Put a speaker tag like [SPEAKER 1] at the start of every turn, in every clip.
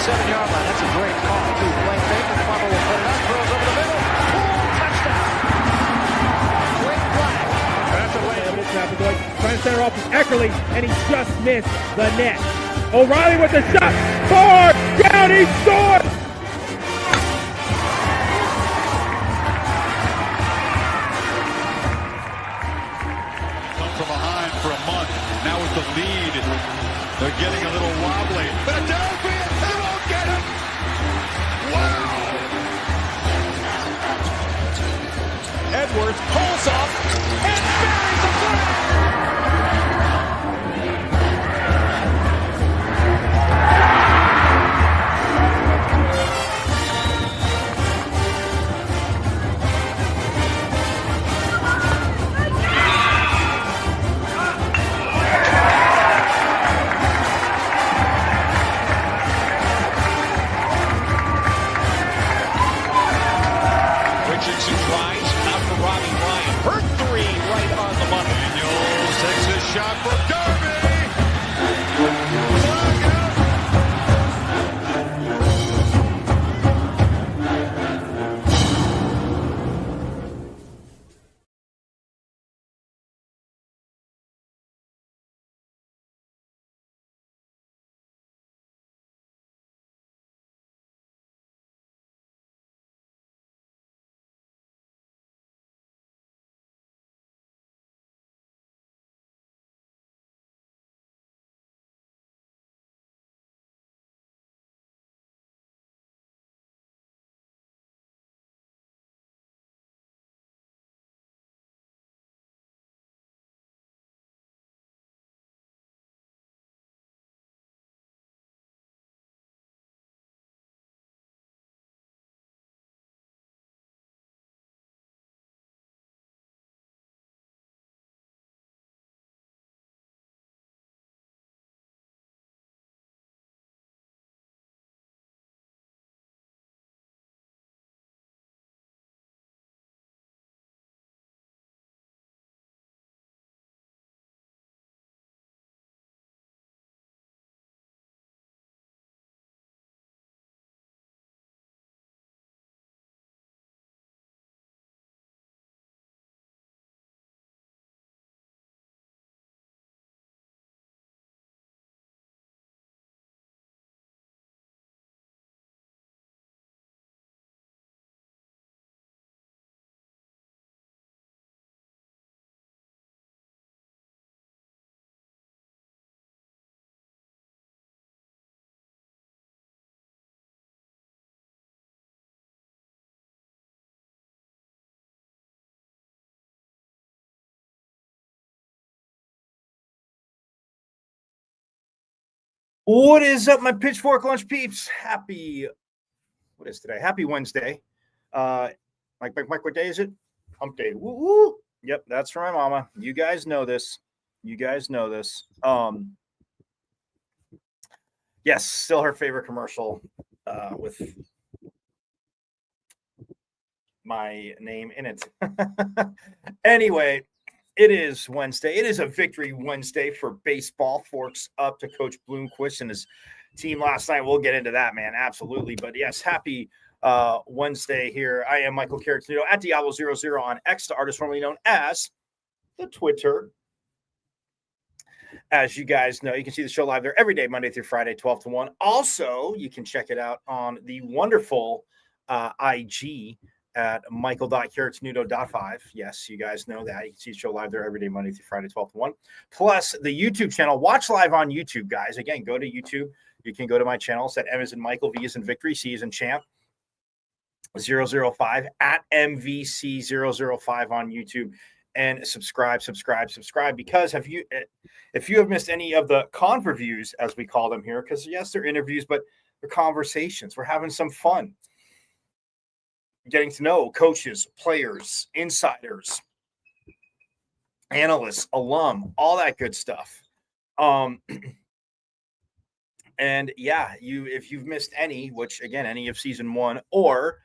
[SPEAKER 1] 7-yard line. That's a great call, too. Blake Baker, Plummer will put it up, throws over the middle. Touchdown. Quick flag. That's a way.
[SPEAKER 2] Trying to center off with Eckerly, and he just missed the net. O'Reilly with the shot. Far down, he scored.
[SPEAKER 3] Come from behind for a month. Now with the lead, they're getting a little wobbly. Philadelphia, they won't get him. Wow.
[SPEAKER 1] Edwards pulls off and buries the flag.
[SPEAKER 3] Richardson tries, out for Robbie Ryan. Her three right on the money. Daniels takes his shot for Darby. Flag out.
[SPEAKER 4] What is up, my Pitchfork Lunch peeps? Happy Wednesday. Mike, what day is it? Hump day. Woo, woo. Yep, that's for my mama. You guys know this. Yes, still her favorite commercial with my name in it. Anyway, it is Wednesday. It is a victory Wednesday for baseball. Forks up to Coach Bloomquist and his team last night. We'll get into that, man. Absolutely. But yes, happy Wednesday here. I am Michael Carrotino at Diablo00 on X, the artist formerly known as the Twitter. As you guys know, you can see the show live there every day, Monday through Friday, 12 to 1. Also, you can check it out on the wonderful IG at michael.carrotsnudo.5. Yes, you guys know that. You can see the show live there every day, Monday through Friday, 12 to 1. Plus, the YouTube channel. Watch live on YouTube, guys. Again, go to YouTube. You can go to my channels at M as in Michael, V as in Victory, C as in Champ, 005 at MVC005 on YouTube. And subscribe, because if you have missed any of the conv reviews, as we call them here, because yes, they're interviews, but they're conversations. We're having some fun getting to know coaches, players, insiders, analysts, alum, all that good stuff. And yeah, if you've missed any, which again, any of season 1 or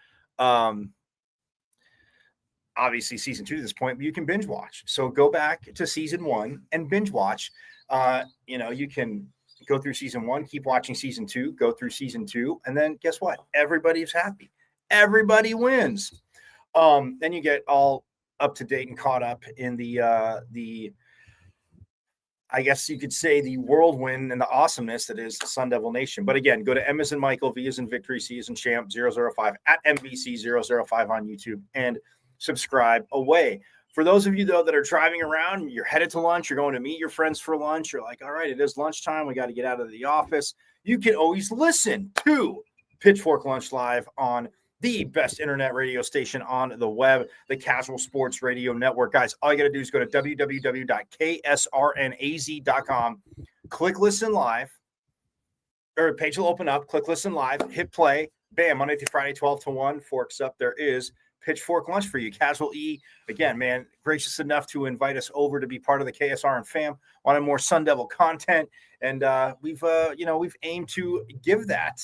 [SPEAKER 4] obviously season 2 to this point, but you can binge watch. So go back to season 1 and binge watch. You can go through season 1, keep watching season 2, go through season 2, and then guess what? Everybody's happy. Everybody wins. Then you get all up to date and caught up in the I guess you could say the whirlwind and the awesomeness that is Sun Devil Nation. But again, go to M as in Michael, V as in Victory, C as in Champ 005 at MVC005 on YouTube and subscribe away. For those of you, though, that are driving around, you're headed to lunch, you're going to meet your friends for lunch, you're like, all right, it is lunchtime, we got to get out of the office. You can always listen to Pitchfork Lunch Live on the best internet radio station on the web, the Casual Sports Radio Network. Guys, all you got to do is go to www.ksrnaz.com, click listen live, or a page will open up, click listen live, hit play, bam, Monday through Friday, 12 to 1, forks up. There is Pitchfork Lunch for you. Casual E, again, man, gracious enough to invite us over to be part of the KSR and fam, wanted more Sun Devil content, and we've aimed to give that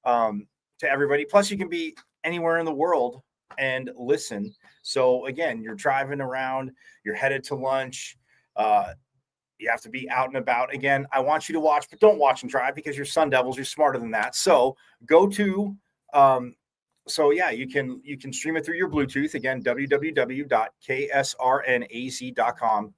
[SPEAKER 4] to everybody. Plus, you can be anywhere in the world and listen. So again, you're driving around, you're headed to lunch, you have to be out and about. Again, I want you to watch, but don't watch and drive because you're Sun Devils, you're smarter than that. So go to you can stream it through your Bluetooth. Again, www.ksrnaz.com.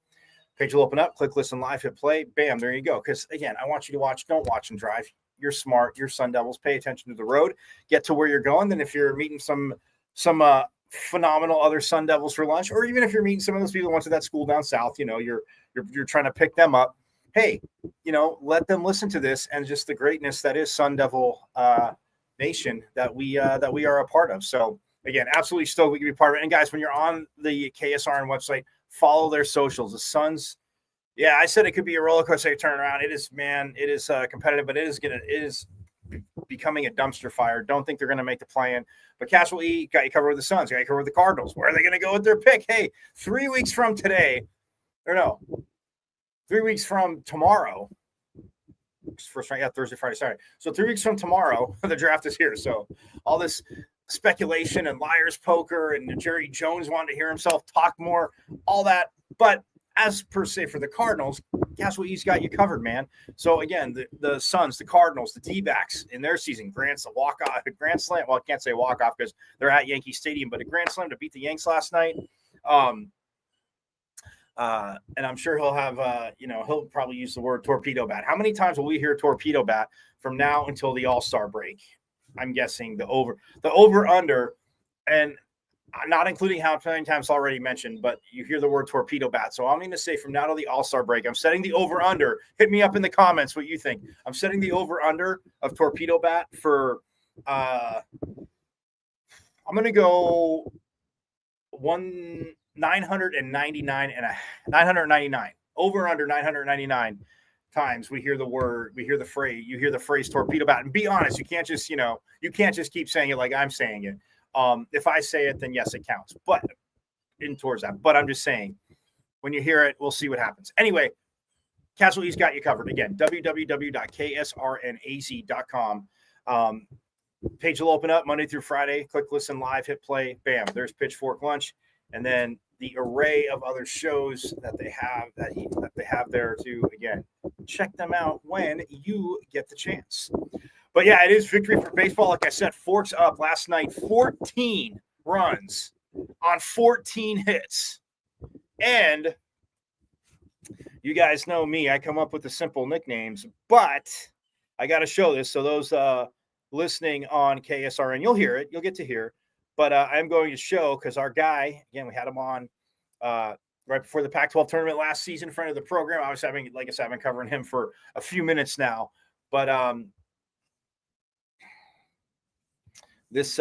[SPEAKER 4] Page will open up, click listen live, hit play, bam, there you go. Because again, I want you to watch, don't watch and drive. You're smart, you're Sun Devils, pay attention to the road, get to where you're going. Then if you're meeting some phenomenal other Sun Devils for lunch, or even if you're meeting some of those people who went to that school down south, you're trying to pick them up. Hey, let them listen to this and just the greatness that is Sun Devil Nation that we are a part of. So again, absolutely stoked we can be part of it. And guys, when you're on the KSRN website, follow their socials. The Suns, yeah, I said it could be a roller coaster turnaround. It is, man. It is competitive, but it is becoming a dumpster fire. Don't think they're going to make the play-in. But Casual E got you covered with the Suns, got you covered with the Cardinals. Where are they going to go with their pick? Hey, 3 weeks from today, 3 weeks from tomorrow. First round, Thursday, Friday, Saturday. So 3 weeks from tomorrow, the draft is here. So all this speculation and liar's poker and Jerry Jones wanted to hear himself talk more, all that. But as per se for the Cardinals, Casual E's got you covered, man. So again, the Suns, the Cardinals, the D-backs in their season, Grand Slam. Well, I can't say walk-off because they're at Yankee Stadium, but a Grand Slam to beat the Yanks last night. And I'm sure he'll have, he'll probably use the word torpedo bat. How many times will we hear torpedo bat from now until the All-Star break? I'm guessing the over-under, and not including how many times already mentioned, but you hear the word torpedo bat. So I'm going to say from now to the All-Star break, I'm setting the over-under. Hit me up in the comments what you think. I'm setting the over-under of torpedo bat for, I'm going to go 999 over under 999 times we hear the phrase torpedo bat. And be honest, you can't just keep saying it like I'm saying it. If I say it, then yes, it counts, but in towards that. But I'm just saying, when you hear it, we'll see what happens. Anyway, Casual E's got you covered. Again, www.ksrnaz.com. Page will open up Monday through Friday. Click listen live, hit play, bam. There's Pitchfork Lunch, and then the array of other shows that they have there to, again, check them out when you get the chance. But yeah, it is victory for baseball. Like I said, Forks up last night, 14 runs on 14 hits. And you guys know me, I come up with the simple nicknames, but I got to show this. So those listening on KSRN, you'll hear it. You'll get to hear. But I'm going to show, because our guy, again, we had him on right before the Pac-12 tournament last season in front of the program. I was having, like I said, I've been covering him for a few minutes now. But this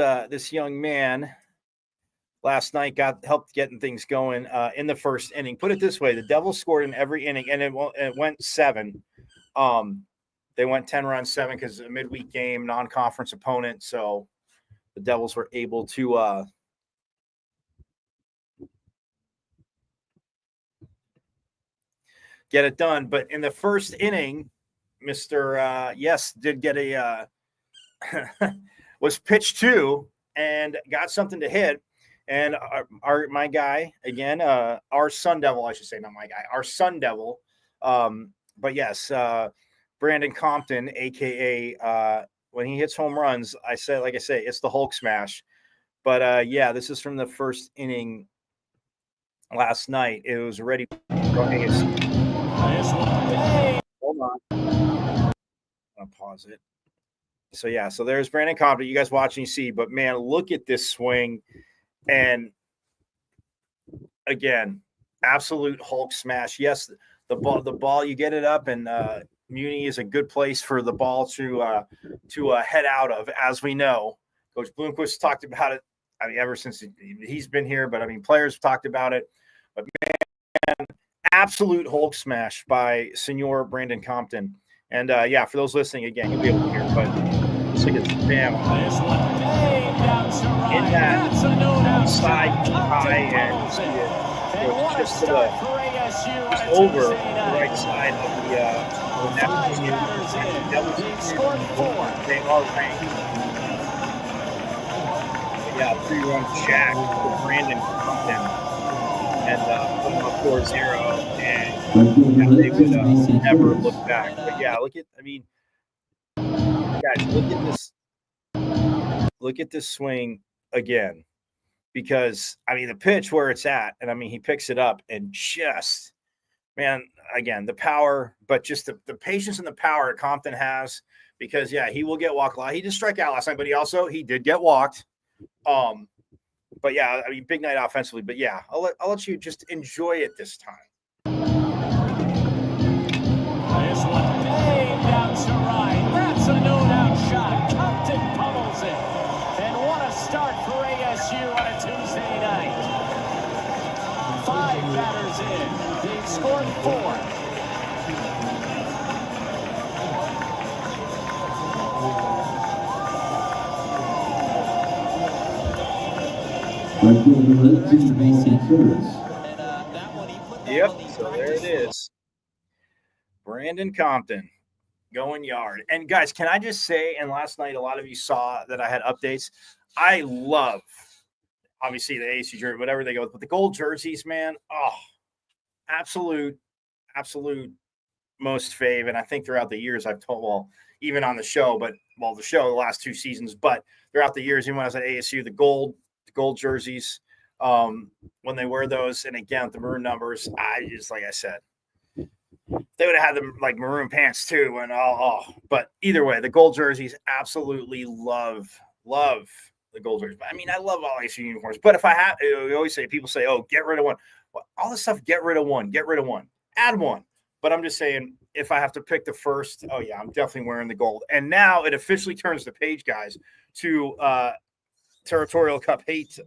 [SPEAKER 4] young man last night helped getting things going in the first inning. Put it this way, the Devils scored in every inning, and it went 7. They went 10 runs, 7, because a midweek game, non-conference opponent. So the Devils were able to get it done. But in the first inning, Mr. Yes did get a was pitched to and got something to hit. And my guy, again, our Sun Devil, I should say, not my guy, our Sun Devil. But yes, Brandon Compton, aka when he hits home runs, like I say, it's the Hulk smash. But yeah, this is from the first inning last night. It was already. Hold on. I'll pause it. So yeah, so there's Brandon Compton. You guys watching, you see, but man, look at this swing, and again, absolute Hulk smash. Yes, the ball, you get it up, and Muni is a good place for the ball to head out of. As we know, Coach Bloomquist talked about it. I mean, ever since he's been here, but I mean, players have talked about it. But man, absolute Hulk smash by Senor Brandon Compton. And yeah, for those listening, again, you'll be able to hear. But just like it's bam in that side high, and see it just to the just over the right side of the Neptune. They are ranked. Yeah, 3-run shack for Brandon Compton, and put him up 4-0, and yeah, they would never look back. But yeah, guys, look at this swing again, because I mean the pitch where it's at, and I mean he picks it up and just, man, again the power, but just the patience and the power Compton has, because yeah, he will get walked a lot. He did strike out last night, but he did get walked. But yeah, I mean, big night offensively. But yeah, I'll let you just enjoy it this time.
[SPEAKER 5] This one aimed out to right. That's a no-doubt shot. Compton pummels it. And what a start for ASU on a Tuesday night. 5 batters in. They've scored 4.
[SPEAKER 4] Yep, so there it is. Brandon Compton going yard. And guys, can I just say, and last night a lot of you saw that I had updates. I love, obviously, the ASU jersey, whatever they go with, but the gold jerseys, man, absolute most fave. And I think throughout the years I've told, well, even on the show, the last 2 seasons, but throughout the years, even when I was at ASU, the gold jerseys, when they wear those, and again, the maroon numbers, I just, like I said, they would have had them like maroon pants too. And but either way, the gold jerseys, absolutely love the gold jerseys. I mean, I love all ASU uniforms, but if I have, we always say, people say, oh, get rid of one. Well, all this stuff, get rid of one, add one. But I'm just saying, if I have to pick the first, oh yeah, I'm definitely wearing the gold. And now it officially turns the page, guys, to Territorial Cup Hate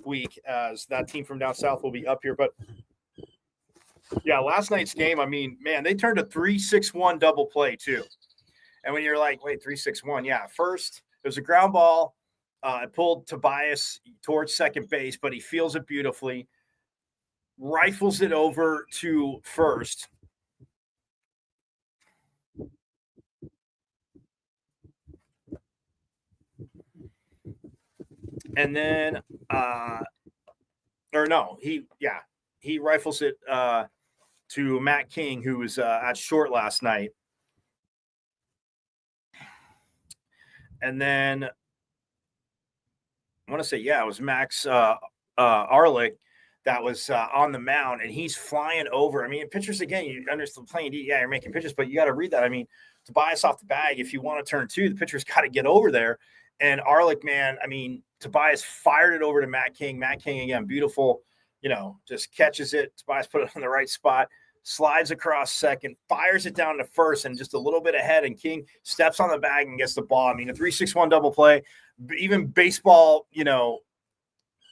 [SPEAKER 4] week, as that team from down south will be up here. But yeah, last night's game, I mean, man, they turned a 3-6-1 double play too. And when you're like, wait, 3-6-1, yeah, first it was a ground ball. It pulled Tobias towards second base, but he feels it beautifully, rifles it over to first. And then, he rifles it to Matt King, who was at short last night. And then I want to say, yeah, it was Max Arlick that was on the mound, and he's flying over. I mean, pitchers, again, you understand playing, yeah, you're making pitches, but you got to read that. I mean, Tobias off the bag, if you want to turn 2, the pitcher's got to get over there. And Arlick, man, I mean, Tobias fired it over to Matt King. Matt King, again, beautiful, just catches it. Tobias put it on the right spot, slides across second, fires it down to first, and just a little bit ahead. And King steps on the bag and gets the ball. I mean, a 3-6-1 double play. Even baseball,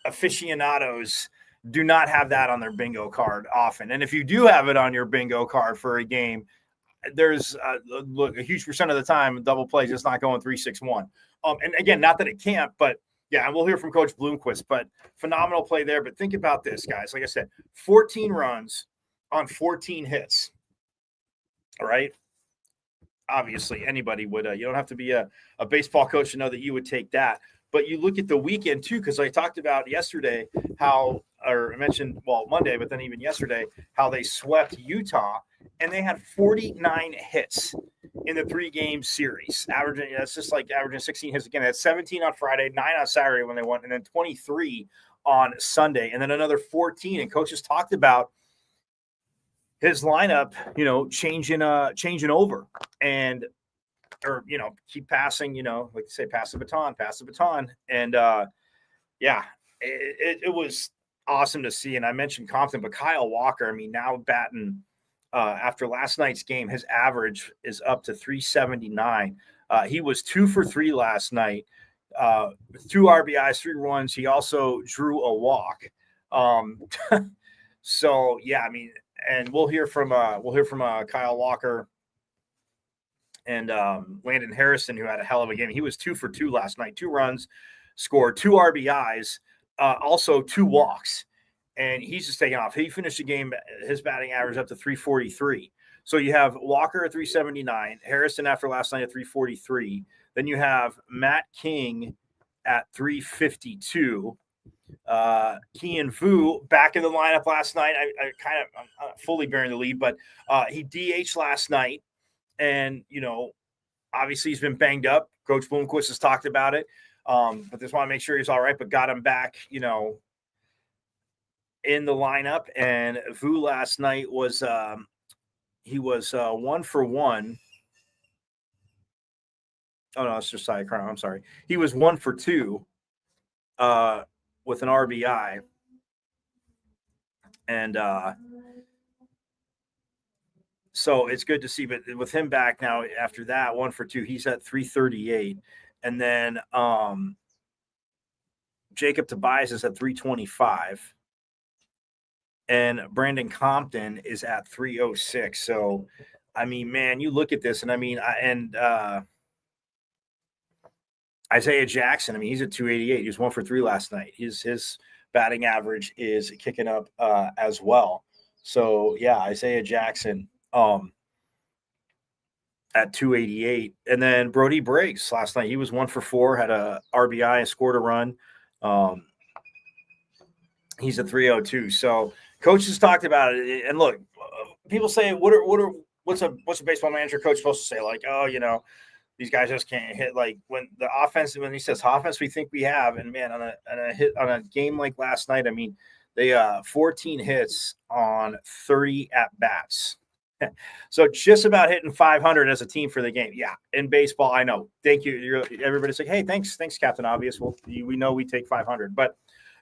[SPEAKER 4] aficionados do not have that on their bingo card often. And if you do have it on your bingo card for a game, there's a huge percent of the time a double play just not going 3-6-1. And again, not that it can't, but yeah, we'll hear from Coach Bloomquist, but phenomenal play there. But think about this, guys. Like I said, 14 runs on 14 hits. All right. Obviously, anybody would. You don't have to be a baseball coach to know that you would take that. But you look at the weekend, too, because I talked about yesterday Monday, but then even yesterday, how they swept Utah. and they had 49 hits in the 3-game series. Averaging, that's just like averaging 16 hits again. They had 17 on Friday, 9 on Saturday when they won, and then 23 on Sunday, and then another 14. And coaches talked about his lineup, changing over and, keep passing, like they say, pass the baton. And it was awesome to see. And I mentioned Compton, but Kyle Walker, I mean, now batting after last night's game, his average is up to 379. He was 2 for 3 last night, 2 RBIs, 3 runs. He also drew a walk. So yeah, I mean, and we'll hear from Kyle Walker and Landon Harrison, who had a hell of a game. He was 2 for 2 last night, 2 runs, scored 2 RBIs, also 2 walks, and he's just taking off. He finished the game, his batting average up to 343. So you have Walker at 379, Harrison after last night at 343. Then you have Matt King at 352. Kian Vu back in the lineup last night. I'm fully bearing the lead, but he DH'd last night, and obviously he's been banged up. Coach Bloomquist has talked about it, but just want to make sure he's all right. But got him back, in the lineup. And Vu last night was he was 1 for 1. Oh no, it's just Josiah Crown. I'm sorry. He was 1 for 2. With an RBI, and so it's good to see. But with him back now, after that 1 for 2, he's at 338, and then Jacob Tobias is at 325, and Brandon Compton is at 306. So, I mean, man, you look at this, and I mean, Isaiah Jackson, I mean, he's at 288. He was 1 for 3 last night. His batting average is kicking up as well. So, yeah, Isaiah Jackson at 288. And then Brody Briggs last night, he was 1 for 4, had a RBI and scored a run. He's at 302. So, coaches talked about it. And look, people say, what's a baseball manager coach supposed to say? Like, these guys just can't hit. Like when he says offense, we think we have, and man, on a game like last night, I mean, they 14 hits on 30 at bats, so just about hitting 500 as a team for the game. Yeah, in baseball, I know. Thank you. Everybody's like, hey, thanks, Captain Obvious. Well, we know we take 500, but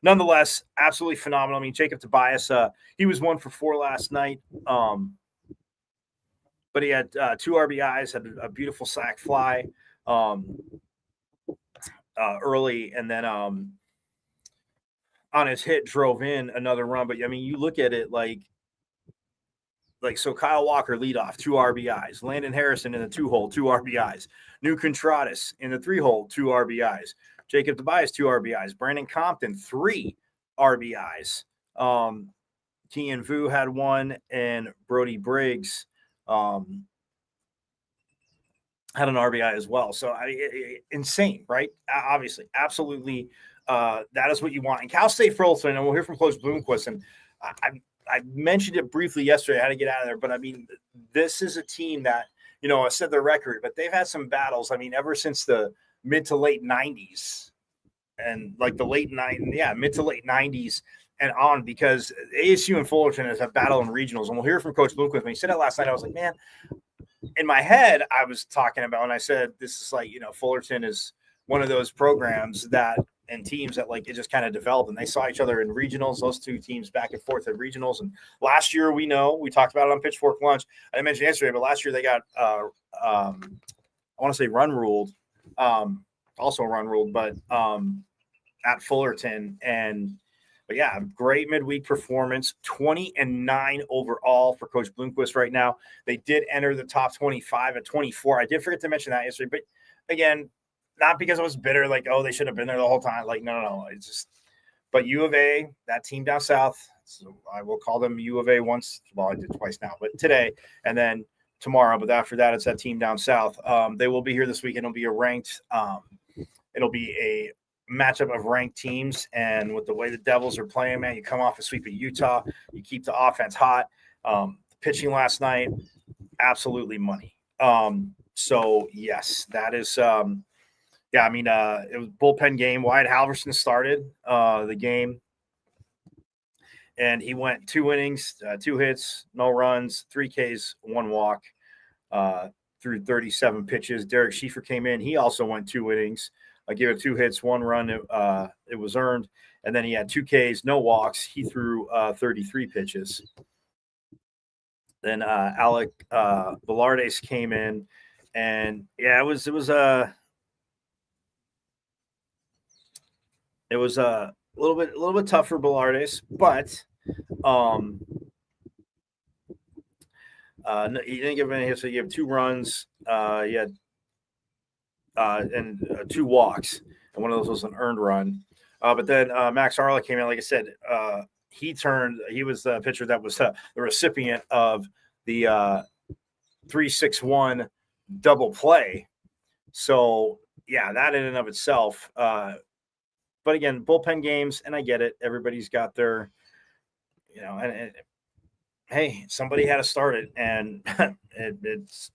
[SPEAKER 4] nonetheless, absolutely phenomenal. I mean, Jacob Tobias, he was 1 for 4 last night. But he had 2 RBIs, had a beautiful sac fly early, and then on his hit drove in another run. But I mean, you look at it like so. Kyle Walker leadoff, 2 RBIs. Landon Harrison in the 2-hole, 2 RBIs. New Contratus in the 3-hole, 2 RBIs. Jacob Tobias, 2 RBIs. Brandon Compton, 3 RBIs. Kian Vu had 1, and Brody Briggs had an RBI as well. So insane, right? Obviously, absolutely. That is what you want. And Cal State Fullerton, and we'll hear from Coach Bloomquist. And I mentioned it briefly yesterday. I had to get out of there, but I mean, this is a team that I said their record, but they've had some battles. I mean, ever since the mid to late 90s, and like the mid to late 90s. And on, because ASU and Fullerton is a battle in regionals. And we'll hear from Coach Bloomquist. When he said that last night, I was like, man, in my head, I was talking about, and I said, this is like, Fullerton is one of those programs and teams that like, it just kind of developed, and they saw each other in regionals, those two teams back and forth at regionals. And last year, we talked about it on Pitchfork Lunch. I didn't mention yesterday, but last year they got, I want to say run ruled, but at Fullerton. But yeah, great midweek performance, 20-9 overall for Coach Bloomquist right now. They did enter the top 25 at 24. I did forget to mention that yesterday, but again, not because I was bitter, like, oh, they should have been there the whole time. Like, no. It's just, but U of A, that team down south, so I will call them U of A once. Well, I did twice now, but today and then tomorrow. But after that, it's that team down south. They will be here this weekend. It'll be a ranked, it'll be a matchup of ranked teams, and with the way the Devils are playing, man, you come off a sweep of Utah, you keep the offense hot. pitching last night, absolutely money. So yes, that is yeah, I mean, it was bullpen game. Wyatt Halverson started the game, and he went 2 innings, 2 hits, no runs, 3 Ks, 1 walk, through 37 pitches. Derek Schieffer came in. He also went 2 innings. Gave up 2 hits, 1 run. It was earned, and then he had 2 Ks, no walks. He threw 33 pitches. Then Alec Velardes came in, and yeah, it was a little bit tough for Velardes, but no, he didn't give any hits. So he gave 2 runs. He had and 2 walks, and one of those was an earned run. But then Max Arla came in. Like I said, he was the pitcher that was the recipient of the 3-6-1 double play. So yeah, that in and of itself. But again, bullpen games, and I get it. Everybody's got their, and hey, somebody had to start it, and it's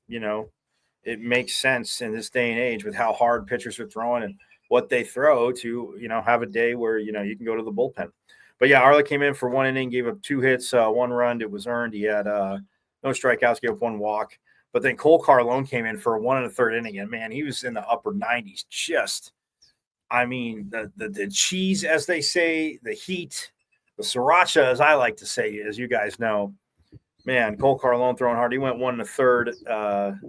[SPEAKER 4] it makes sense in this day and age with how hard pitchers are throwing and what they throw to, have a day where, you can go to the bullpen. But yeah, Arla came in for 1 inning, gave up 2 hits, 1 run. It was earned. He had no strikeouts, gave up 1 walk. But then Cole Carlone came in for 1 1/3 inning, and man, he was in the upper 90s. Just, I mean, the cheese, as they say, the heat, the sriracha, as I like to say, as you guys know. Man, Cole Carlone throwing hard. He went 1 1/3.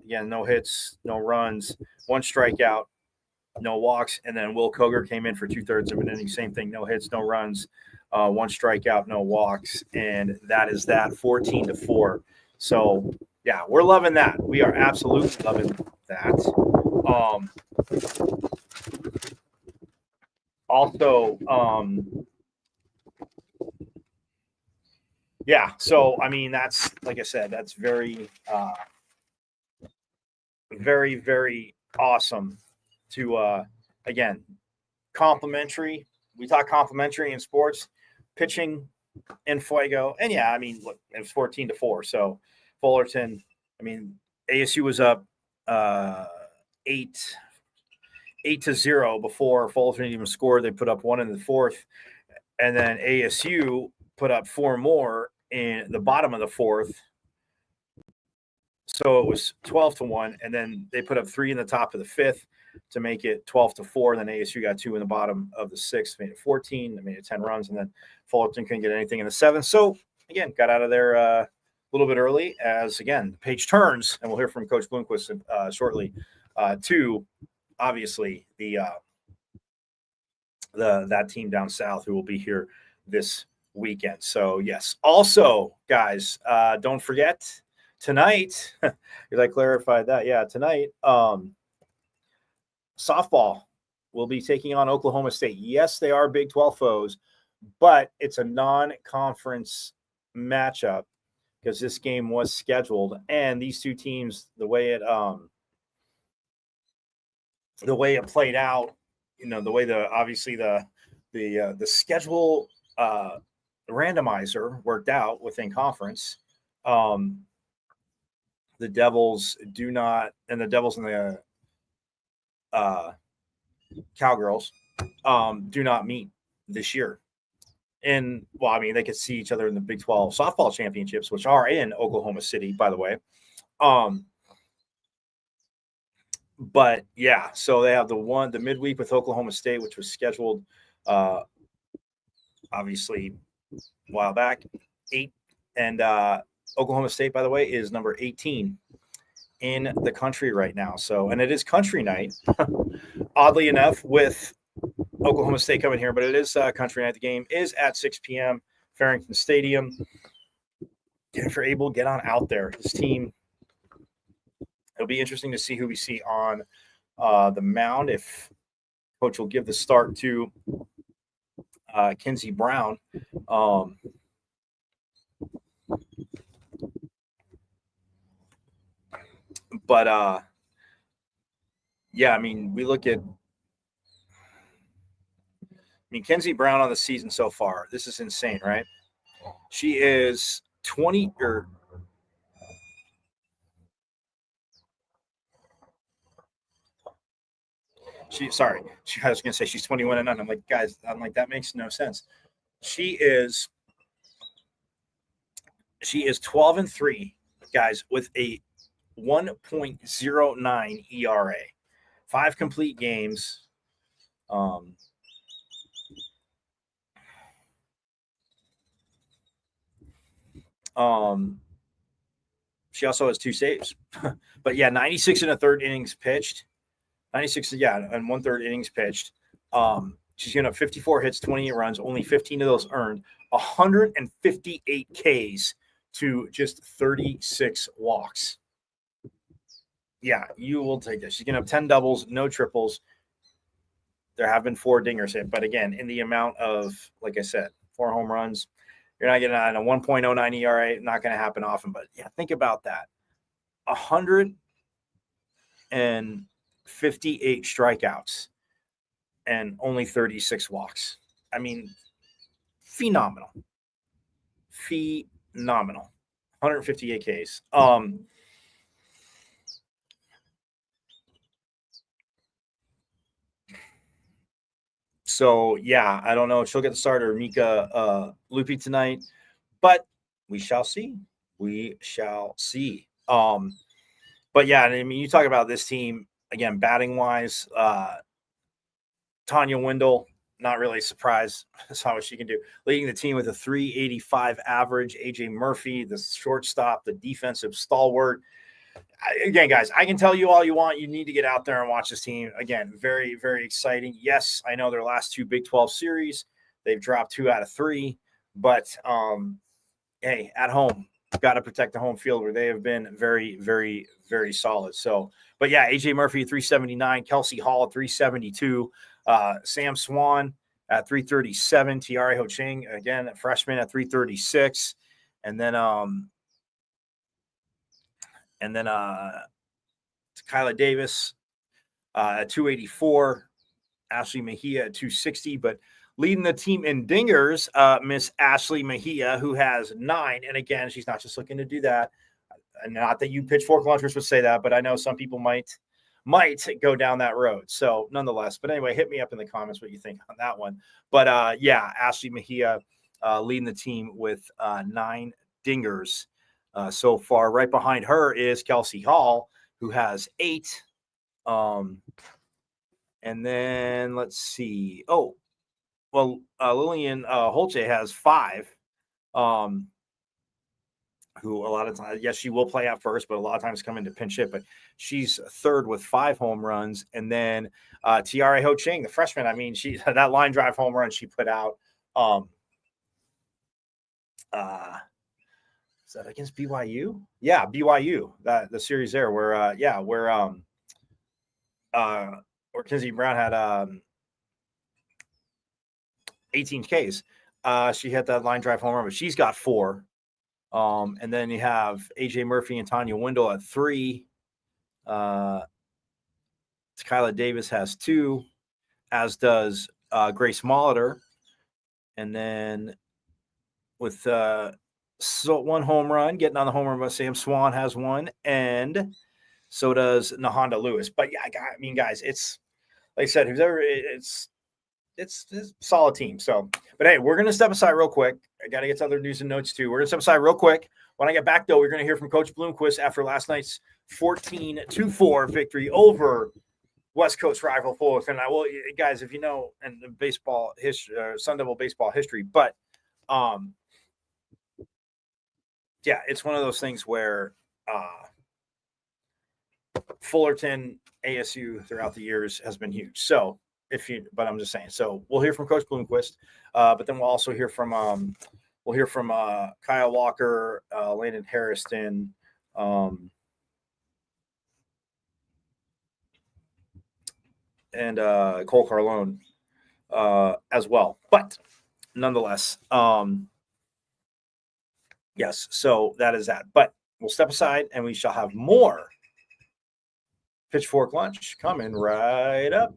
[SPEAKER 4] Again, no hits, no runs, 1 strikeout, no walks. And then Will Koger came in for 2/3 of an inning. Same thing, no hits, no runs, 1 strikeout, no walks. And that is that, 14-4. So, yeah, we're loving that. We are absolutely loving that. Also, yeah, so I mean, that's, like I said, that's very, very, very awesome to, again, complimentary. We talk complimentary in sports, pitching in Fuego. And yeah, I mean, look, it was 14-4. So Fullerton, I mean, ASU was up 8-0 before Fullerton even scored. They put up 1 in the 4th. And then ASU put up 4 more in the bottom of the 4th. So it was 12-1. And then they put up 3 in the top of the 5th to make it 12-4. Then ASU got 2 in the bottom of the 6th, made it 14. They made it 10 runs. And then Fullerton couldn't get anything in the 7th. So, again, got out of there a little bit early as, again, the page turns. And we'll hear from Coach Bloomquist shortly to, obviously, that team down south who will be here this weekend. So yes, also guys, don't forget tonight, because I clarified that. Yeah, tonight, softball will be taking on Oklahoma State. Yes, they are Big 12 foes, but it's a non-conference matchup because this game was scheduled, and these two teams, the way it played out, the way the schedule randomizer worked out within conference. The Devils and the Cowgirls do not meet this year. And, well, I mean, they could see each other in the Big 12 softball championships, which are in Oklahoma City, by the way. But yeah, so they have the midweek with Oklahoma State, which was scheduled obviously a while back, 8. And Oklahoma State, by the way, is number 18 in the country right now. So, and it is country night, oddly enough, with Oklahoma State coming here, but it is country night. The game is at 6 p.m. Farrington Stadium. And if you're able, get on out there. This team, it'll be interesting to see who we see on the mound. If Coach will give the start to Kinsey Brown. But yeah, I mean, we look at, Kinsey Brown on the season so far. This is insane, right? She is 20 or I was going to say she's 21 and 9. I'm like, guys, that makes no sense. She is 12-3, guys, with a 1.09 ERA, 5 complete games. She also has 2 saves, but yeah, 96 and a third innings pitched. 96, yeah, and 1/3 innings pitched. She's given up 54 hits, 28 runs, only 15 of those earned, 158 Ks to just 36 walks. Yeah, you will take this. She's given up 10 doubles, no triples. There have been 4 dingers hit, but again, in the amount of, like I said, 4 home runs, you're not getting on a 1.09 ERA. Not going to happen often, but yeah, think about that. 158 strikeouts and only 36 walks. I mean, phenomenal. 158 Ks. So, yeah, I don't know if she'll get the start or Mika Lupi tonight, but we shall see. We shall see. But, yeah, I mean, you talk about this team, again, batting-wise, Tanya Wendell, not really surprised. That's how much she can do. Leading the team with a 385 average. AJ Murphy, the shortstop, the defensive stalwart. Again, guys, I can tell you all you want. You need to get out there and watch this team. Again, very, very exciting. Yes, I know their last 2 Big 12 series, they've dropped 2 out of 3. But, hey, at home, got to protect the home field where they have been very, very, very solid. So, but, yeah, AJ Murphy at 379, Kelsey Hall at 372, Sam Swan at 337, Tiare Ho Ching, again, a freshman at 336. And then Kyla Davis at 284, Ashley Mejia at 260. But leading the team in dingers, Miss Ashley Mejia, who has 9. And again, she's not just looking to do that. Not that you pitchfork launchers would say that, but I know some people might go down that road. So nonetheless, but anyway, hit me up in the comments what you think on that one. But yeah, Ashley Mejia leading the team with 9 dingers. So far. Right behind her is Kelsey Hall, who has 8. And then let's see. Oh, well, Lillian Holche has 5. Who a lot of times, yes, she will play out first, but a lot of times come into pinch hit. But she's 3rd with 5 home runs. And then Tiare Ho Ching, the freshman. I mean, she that line drive home run she put out. Is that against BYU? Yeah, BYU. The series there where Kinsey Brown had 18 Ks. She hit that line drive home run, but she's got 4. And then you have AJ Murphy and Tanya Wendell at 3. Kyla Davis has 2, as does Grace Molitor. And then with 1 home run, getting on the home run, but Sam Swan has 1, and so does Nahanda Lewis. But yeah, I mean, guys, it's like I said, it's a solid team. So, but hey, we're gonna step aside real quick. I got to get to other news and notes too. We're gonna step aside real quick. When I get back, though, we're gonna hear from Coach Bloomquist after last night's 14-4 victory over West Coast rival Fullerton. Well, guys, if you know in baseball history, Sun Devil baseball history, but yeah, it's one of those things where Fullerton, ASU throughout the years has been huge. So but I'm just saying. So we'll hear from Coach Bloomquist, but then we'll also hear from Kyle Walker, Landon Harrison, and Cole Carlone as well. But nonetheless, yes, so that is that. But we'll step aside and we shall have more Pitchfork Lunch coming right up.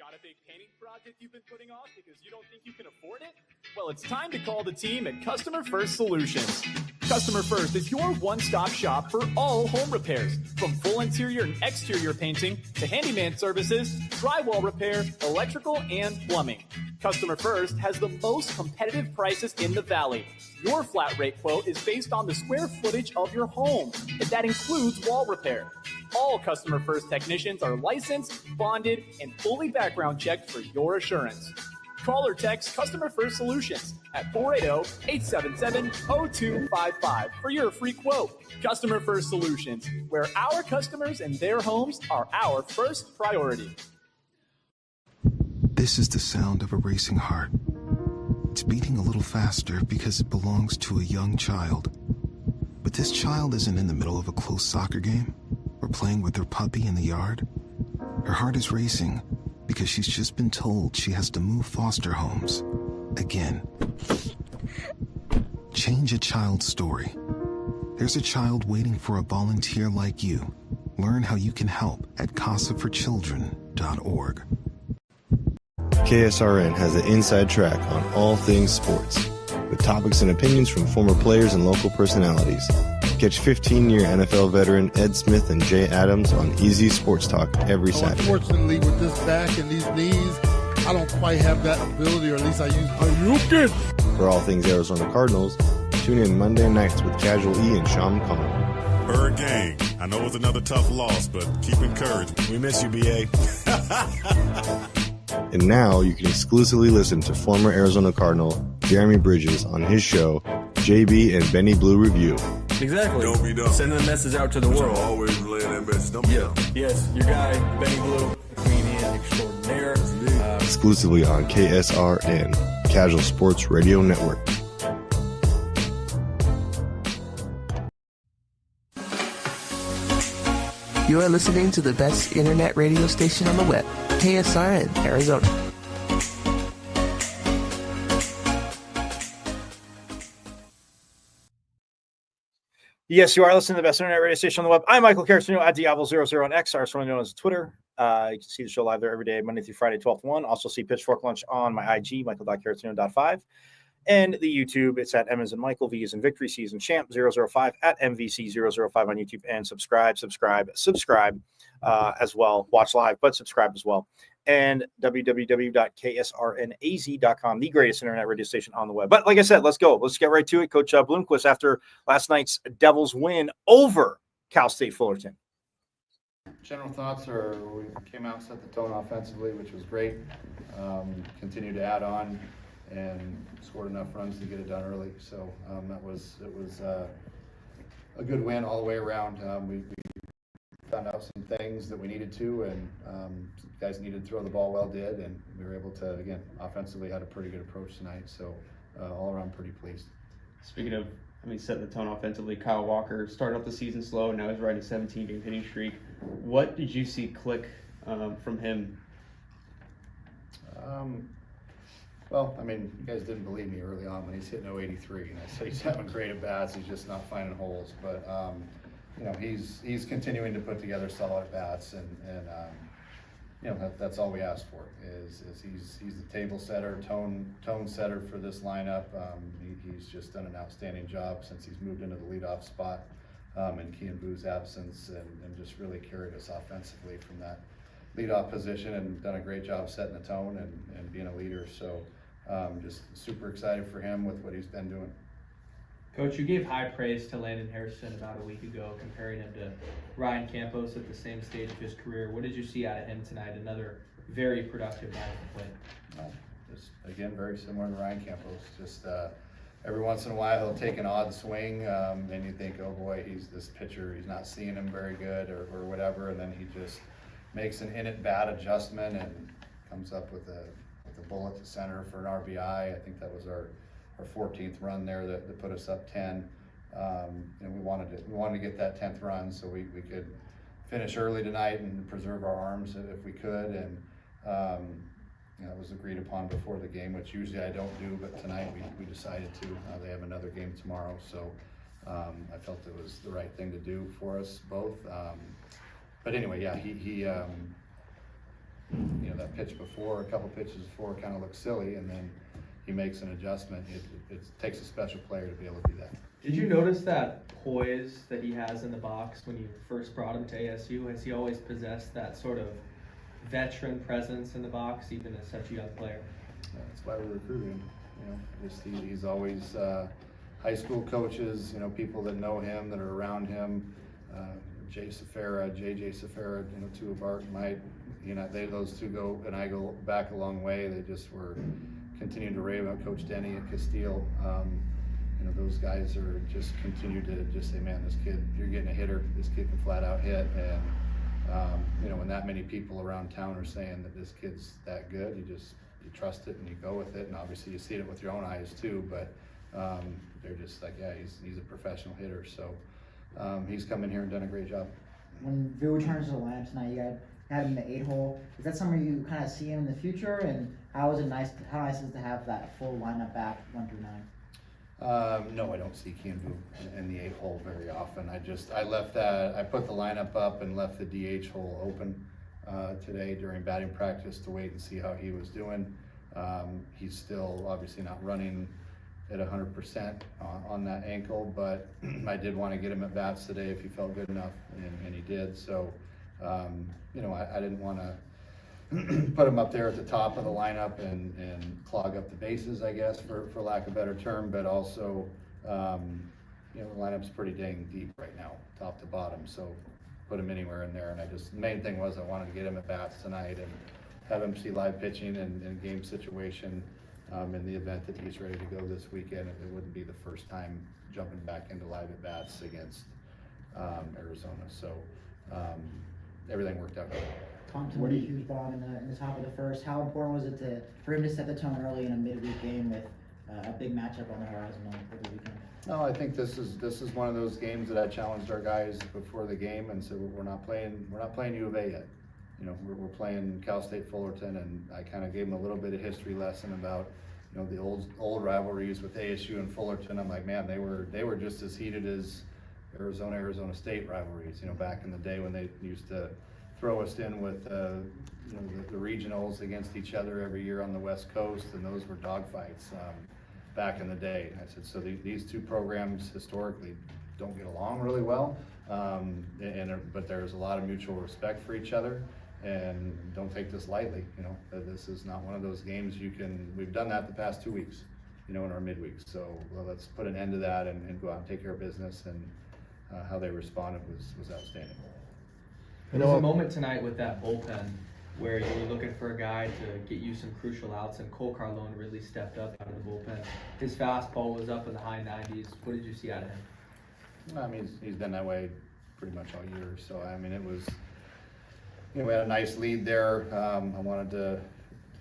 [SPEAKER 6] Got a big painting project you've been putting off because you don't think you can afford it? Well, it's time to call the team at Customer First Solutions. Customer First is your one-stop shop for all home repairs, from full interior and exterior painting to handyman services, drywall repair, electrical, and plumbing. Customer First has the most competitive prices in the Valley. Your flat rate quote is based on the square footage of your home, and that includes wall repair. All Customer First technicians are licensed, bonded, and fully background checked for your assurance. Call or text Customer First Solutions at 480-877-0255 for your free quote. Customer First Solutions, where our customers and their homes are our first priority.
[SPEAKER 7] This is the sound of a racing heart. It's beating a little faster because it belongs to a young child. But this child isn't in the middle of a close soccer game or playing with her puppy in the yard. Her heart is racing because she's just been told she has to move foster homes again. Change a child's story. There's a child waiting for a volunteer like you. Learn how you can help at casaforchildren.org.
[SPEAKER 8] KSRN has an inside track on all things sports, with topics and opinions from former players and local personalities. Catch 15-year NFL veteran Ed Smith and Jay Adams on Easy Sports Talk every Saturday.
[SPEAKER 9] Unfortunately, with this back and these knees, I don't quite have that ability, or at least I use.
[SPEAKER 8] For all things Arizona Cardinals, tune in Monday nights with Casual E and Sean McConnell.
[SPEAKER 10] Bird Gang, I know it's another tough loss, but keep encouraged. We miss you, BA.
[SPEAKER 8] And now you can exclusively listen to former Arizona Cardinal Jeremy Bridges on his show, JB and Benny Blue Review.
[SPEAKER 11] Exactly.
[SPEAKER 10] Don't be dumb.
[SPEAKER 11] Sending a message out to the world.
[SPEAKER 10] Always relay that message. Don't be dumb.
[SPEAKER 11] Yes, your guy, Benny Blue, comedian extraordinaire.
[SPEAKER 8] Exclusively on KSRN, Casual Sports Radio Network.
[SPEAKER 12] You are listening to the best internet radio station on the web, KSRN, Arizona.
[SPEAKER 4] Yes, you are listening to the best internet radio station on the web. I'm Michael Carrasino at Diablo00 on X, also known as Twitter. You can see the show live there every day, Monday through Friday, 12 to 1. Also see Pitchfork Lunch on my IG, michael.carrasino.5. And the YouTube, it's at M as in Michael, V as in Victory, C as in Champ 005 at MVC005 on YouTube. And subscribe as well. Watch live, but subscribe as well. And www.ksrnaz.com, the greatest internet radio station on the web. But like I said, let's go. Let's get right to it. Coach Bloomquist, after last night's Devils win over Cal State Fullerton.
[SPEAKER 13] General thoughts are we came out, set the tone offensively, which was great. Continued to add on and scored enough runs to get it done early. So it was a good win all the way around. We found out some things that we needed to, and guys needed to throw the ball well did, and we were able to, again, offensively had a pretty good approach tonight. So all around pretty pleased.
[SPEAKER 14] Speaking of, setting the tone offensively, Kyle Walker started off the season slow. Now he's riding a 17-game hitting streak. What did you see click from him?
[SPEAKER 13] Well, you guys didn't believe me early on when he's hitting 083, and I said he's having great at bats. He's just not finding holes. But he's continuing to put together solid bats, and that's all we asked for. Is he's the table setter, tone setter for this lineup. He's just done an outstanding job since he's moved into the leadoff spot in Kean Boo's absence, and just really carried us offensively from that leadoff position, and done a great job setting the tone and being a leader. So just super excited for him with what he's been doing.
[SPEAKER 14] Coach, you gave high praise to Landon Harrison about a week ago, comparing him to Ryan Campos at the same stage of his career. What did you see out of him tonight? Another very productive night of play.
[SPEAKER 13] Just again, very similar to Ryan Campos. Just every once in a while he'll take an odd swing, and you think, oh boy, he's this pitcher. He's not seeing him very good, or whatever, and then he just makes an in-at-bat adjustment and comes up with a bullet to center for an RBI. I think that was our 14th run there that put us up 10. And we wanted to get that 10th run so we could finish early tonight and preserve our arms if we could. And it was agreed upon before the game, which usually I don't do, but tonight we decided to. They have another game tomorrow, so I felt it was the right thing to do for us both. But anyway, yeah, he that pitch before, a couple pitches before, kind of looks silly, and then he makes an adjustment. It takes a special player to be able to do that.
[SPEAKER 14] Did you notice that poise that he has in the box when you first brought him to ASU? Has he always possessed that sort of veteran presence in the box, even as such a young player?
[SPEAKER 13] That's why we're recruiting him. He's always high school coaches, people that know him, that are around him. JJ Safara, two of those two go back a long way. They just were continuing to rave about Coach Denny and Castile. Those guys are just continue to just say, man, this kid, you're getting a hitter. This kid can flat out hit. And when that many people around town are saying that this kid's that good, you trust it and you go with it. And obviously you see it with your own eyes too. But they're just like, yeah, he's a professional hitter. So he's come in here and done a great job.
[SPEAKER 15] When Drew returns to the lineup tonight, you had him in the 8-hole. Is that somewhere you kind of see him in the future? And how nice is it to have that full lineup back 1 through 9?
[SPEAKER 13] No, I don't see Kianvu in the 8-hole very often. I put the lineup up and left the DH hole open today during batting practice to wait and see how he was doing. He's still obviously not running at 100% on that ankle, but I did want to get him at bats today if he felt good enough, and he did. So, I didn't want to put him up there at the top of the lineup and clog up the bases, I guess, for lack of a better term, but also, the lineup's pretty dang deep right now, top to bottom, so put him anywhere in there. And the main thing was I wanted to get him at bats tonight and have him see live pitching and game situation in the event that he's ready to go this weekend. It wouldn't be the first time jumping back into live at bats against Arizona. So everything worked out good.
[SPEAKER 15] Compton with a huge bomb in the top of the first. How important was it for him to set the tone early in a midweek game with a big matchup on the horizon over the weekend?
[SPEAKER 13] No, I think this is one of those games that I challenged our guys before the game and said we're not playing U of A yet. We're playing Cal State Fullerton, and I kind of gave them a little bit of history lesson about the old rivalries with ASU and Fullerton. I'm like, man, they were just as heated as Arizona State rivalries. Back in the day when they used to throw us in with the regionals against each other every year on the West Coast, and those were dogfights back in the day. I said, so these two programs historically don't get along really well, but there's a lot of mutual respect for each other, and don't take this lightly. This is not one of those games we've done that the past 2 weeks, in our midweeks. So let's put an end to that and go out and take care of business, and how they responded was outstanding.
[SPEAKER 14] There was a moment tonight with that bullpen where you were looking for a guy to get you some crucial outs, and Cole Carlone really stepped up out of the bullpen. His fastball was up in the high 90s. What did you see out of him?
[SPEAKER 13] I mean, he's been that way pretty much all year. So, I mean, it was, we had a nice lead there. I wanted to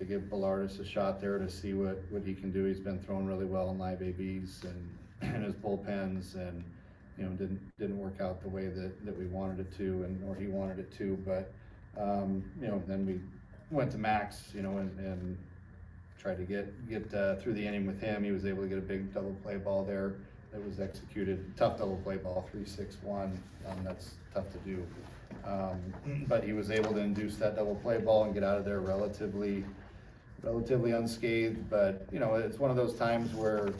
[SPEAKER 13] give Ballardus a shot there to see what he can do. He's been throwing really well in live ABs and his bullpens, and didn't work out the way that we wanted it to, or he wanted it to. But then we went to Max, and tried to get through the inning with him. He was able to get a big double play ball there that was executed. Tough double play ball, 3-6-1. That's tough to do. But he was able to induce that double play ball and get out of there relatively unscathed. But it's one of those times where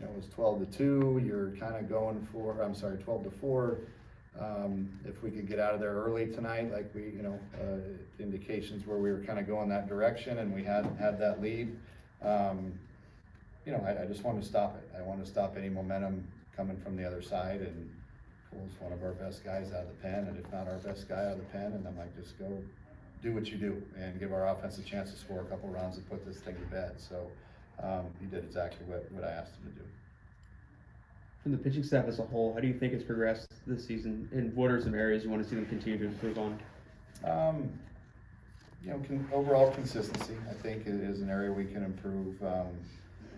[SPEAKER 13] it was 12-2. You're kind of going for, 12-4. If we could get out of there early tonight, like we, indications where we were kind of going that direction, and we had that lead. I just wanted to stop it. I wanted to stop any momentum coming from the other side, and Cole's one of our best guys out of the pen, and if not our best guy out of the pen. And I'm like, just go do what you do and give our offense a chance to score a couple runs and put this thing to bed. So he did exactly what I asked him to do.
[SPEAKER 16] From the pitching staff as a whole, how do you think it's progressed this season, and what are some areas you want to see them continue to improve on?
[SPEAKER 13] Overall consistency, I think, is an area we can improve.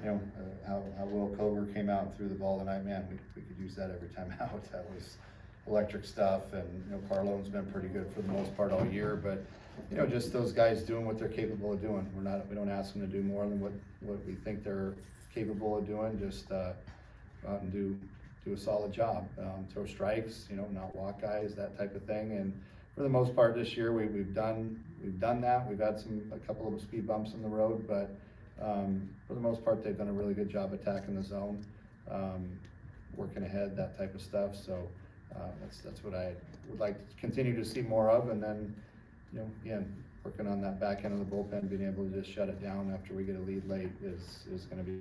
[SPEAKER 13] How Will Cover came out and threw the ball tonight, man, we could use that every time out. That was electric stuff. And Carlone's been pretty good for the most part all year, but just those guys doing what they're capable of doing. We don't ask them to do more than what we think they're capable of doing. Just go out and do a solid job. Throw strikes, not walk guys, that type of thing. And for the most part this year, we've done that. We've had a couple of speed bumps in the road, but for the most part, they've done a really good job attacking the zone, working ahead, that type of stuff. So that's what I would like to continue to see more of, and then, again, working on that back end of the bullpen, being able to just shut it down after we get a lead late is going to be.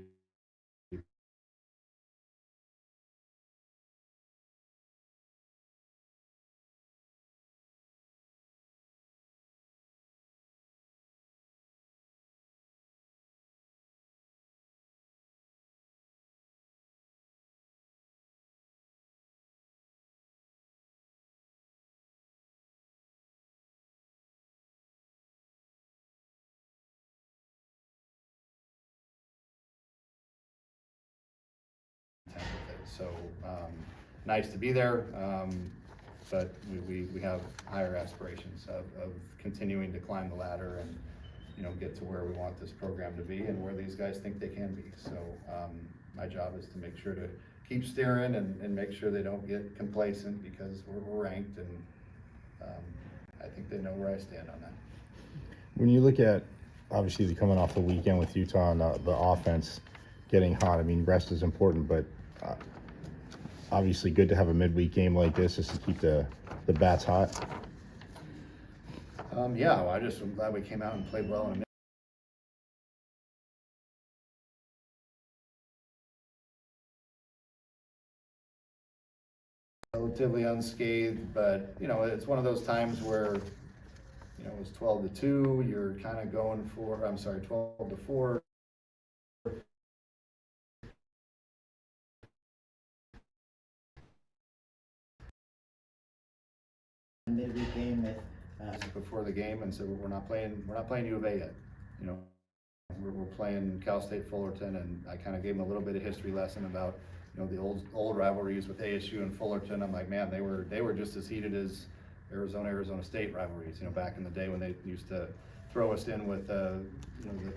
[SPEAKER 13] So nice to be there, but we have higher aspirations of continuing to climb the ladder and get to where we want this program to be and where these guys think they can be. So my job is to make sure to keep steering and make sure they don't get complacent, because we're ranked, and I think they know where I stand on that.
[SPEAKER 17] When you look at, obviously, coming off the weekend with Utah and the offense getting hot, I mean, rest is important, but obviously good to have a midweek game like this just to keep the bats hot.
[SPEAKER 13] Yeah, well, I'm glad we came out and played well in a relatively unscathed, but it's one of those times where it was 12-2. You're kind of going for, 12-4.
[SPEAKER 15] Midweek game with
[SPEAKER 13] before the game, and so we're not playing U of A yet. We're playing Cal State Fullerton, and I kind of gave them a little bit of history lesson about the old rivalries with ASU and Fullerton. I'm like, man, they were just as heated as Arizona State rivalries. Back in the day when they used to throw us in with the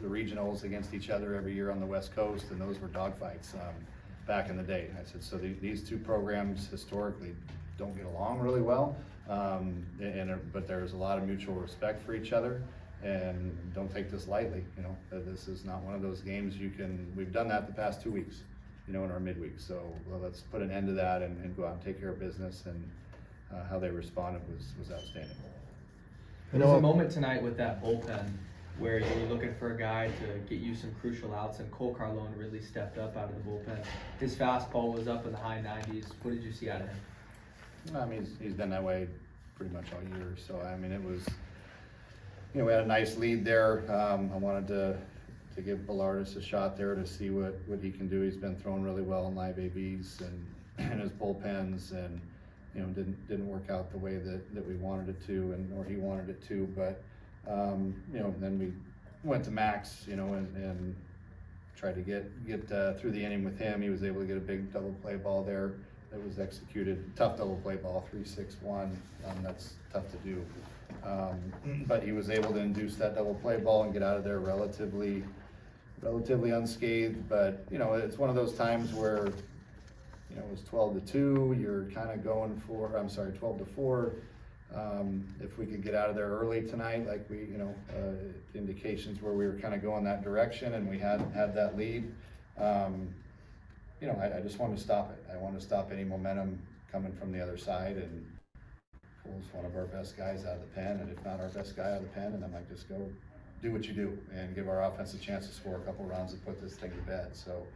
[SPEAKER 13] regionals against each other every year on the West Coast, and those were dogfights back in the day. I said, so these two programs historically don't get along really well, but there's a lot of mutual respect for each other, and don't take this lightly. This is not one of those games we've done that the past 2 weeks, in our midweek. So let's put an end to that and go out and take care of business, and how they responded was outstanding.
[SPEAKER 14] There was a moment tonight with that bullpen where you were looking for a guy to get you some crucial outs, and Cole Carlone really stepped up out of the bullpen. His fastball was up in the high 90s. What did you see out of him?
[SPEAKER 13] I mean, he's been that way pretty much all year. So I mean, it was, we had a nice lead there. I wanted to give Ballardus a shot there to see what he can do. He's been throwing really well in live ABs and his bullpens, and didn't work out the way that we wanted it to, or he wanted it to. But then we went to Max, and tried to get through the inning with him. He was able to get a big double play ball there that was executed. Tough double play ball, 3-6-1. That's tough to do. But he was able to induce that double play ball and get out of there relatively unscathed. But it's one of those times where it was 12-2. You're kind of going for, 12-4. If we could get out of there early tonight, like we, indications where we were kind of going that direction, and we had that lead. I just wanted to stop it. I wanted to stop any momentum coming from the other side, and pulls one of our best guys out of the pen, and if not our best guy out of the pen, and I'm like, just go do what you do and give our offense a chance to score a couple runs and put this thing to bed. So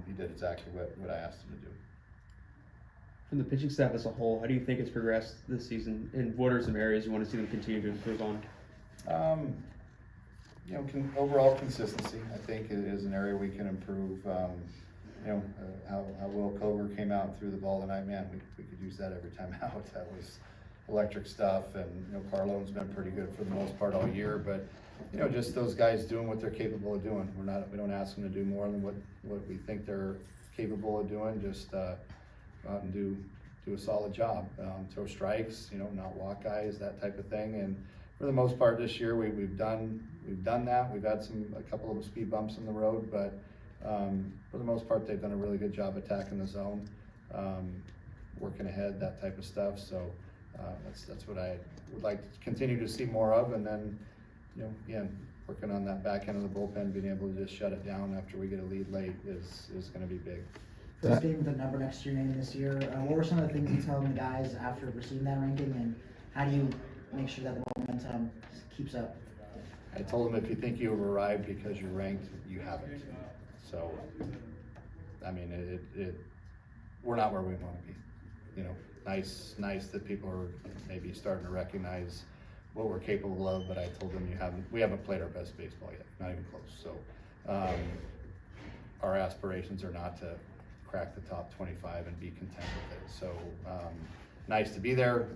[SPEAKER 13] he did exactly what I asked him to do.
[SPEAKER 16] From the pitching staff as a whole, how do you think it's progressed this season, and what are some areas you want to see them continue to improve on?
[SPEAKER 13] Overall consistency, I think, is an area we can improve. How Will Cover came out and threw the ball tonight, man, we could use that every time out. That was electric stuff, and Carlone's been pretty good for the most part all year, but just those guys doing what they're capable of doing. We don't ask them to do more than what we think they're capable of doing. Just go out and do a solid job. Throw strikes, not walk guys, that type of thing. And for the most part this year, we've done that. We've had a couple of speed bumps in the road, but for the most part, they've done a really good job attacking the zone, working ahead, that type of stuff. So That's what I would like to continue to see more of, and then, again, working on that back end of the bullpen, being able to just shut it down after we get a lead late is going to be big.
[SPEAKER 15] So staying with the number next to your name this year, what were some of the things you tell the guys after receiving that ranking, and how do you make sure that the momentum keeps up?
[SPEAKER 13] I told them, if you think you've arrived because you're ranked, you haven't. So, I mean, we're not where we want to be. Nice that people are maybe starting to recognize what we're capable of, but I told them we haven't played our best baseball yet, not even close. So, our aspirations are not to crack the top 25 and be content with it. So, nice to be there,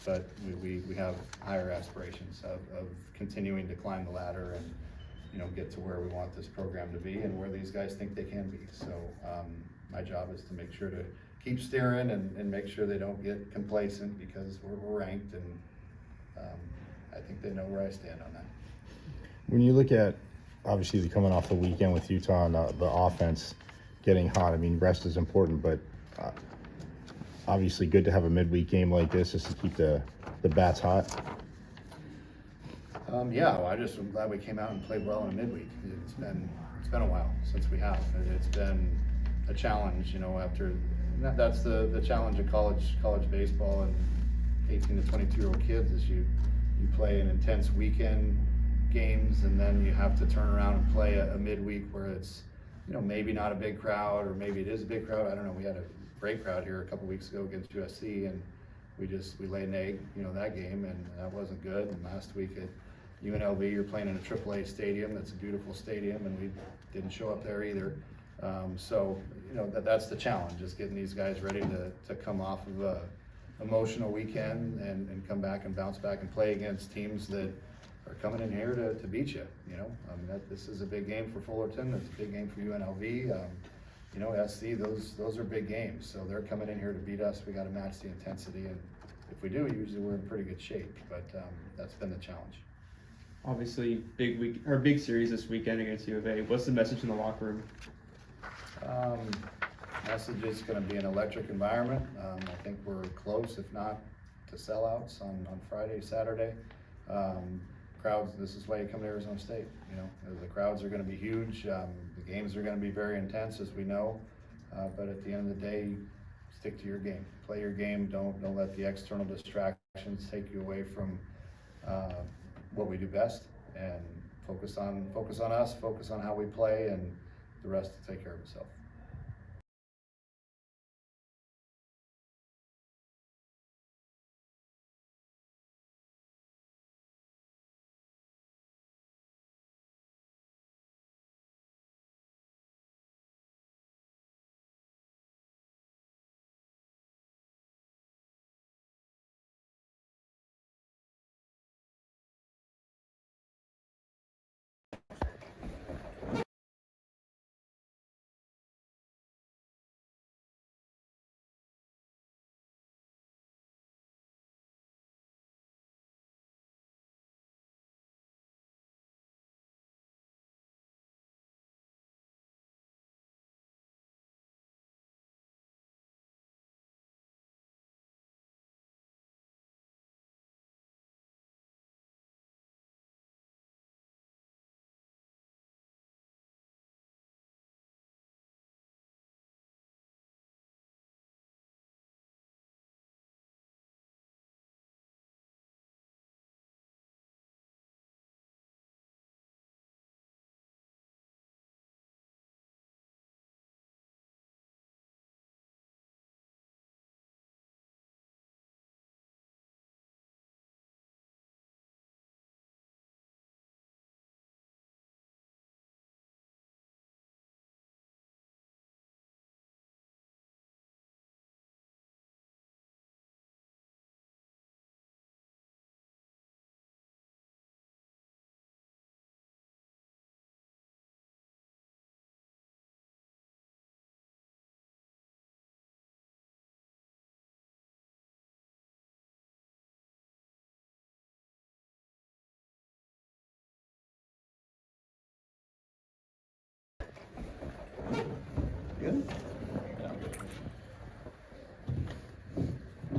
[SPEAKER 13] but we have higher aspirations of continuing to climb the ladder and, get to where we want this program to be and where these guys think they can be. So, my job is to make sure to keep steering and make sure they don't get complacent, because we're ranked, and I think they know where I stand on that.
[SPEAKER 17] When you look at, obviously, coming off the weekend with Utah and the offense getting hot, I mean, rest is important, but obviously good to have a midweek game like this just to keep the bats hot.
[SPEAKER 13] Yeah, well, I'm glad we came out and played well in a midweek. It's been a while since we have. It's been a challenge, after that's the challenge of college baseball and 18 to 22-year-old kids is you play an intense weekend games, and then you have to turn around and play a midweek where it's maybe not a big crowd, or maybe it is a big crowd. I don't know. We had a great crowd here a couple weeks ago against USC, and we laid an egg, that game, and that wasn't good. And last week at UNLV, you're playing in a AAA stadium. That's a beautiful stadium, and we didn't show up there either. So that's the challenge, is getting these guys ready to come off of a emotional weekend and come back and bounce back and play against teams that are coming in here to beat you. This is a big game for Fullerton. It's a big game for UNLV. SC, those are big games. So they're coming in here to beat us. We got to match the intensity, and if we do, usually we're in pretty good shape. But that's been the challenge.
[SPEAKER 16] Obviously, big series this weekend against U of A. What's the message in the locker room?
[SPEAKER 13] Message is going to be an electric environment. I think we're close, if not to sellouts on Friday, Saturday. Crowds, this is why you come to Arizona State. The crowds are going to be huge. The games are going to be very intense, as we know. But at the end of the day, stick to your game. Play your game. Don't let the external distractions take you away from what we do best. And focus on us. Focus on how we play, and the rest will take care of itself.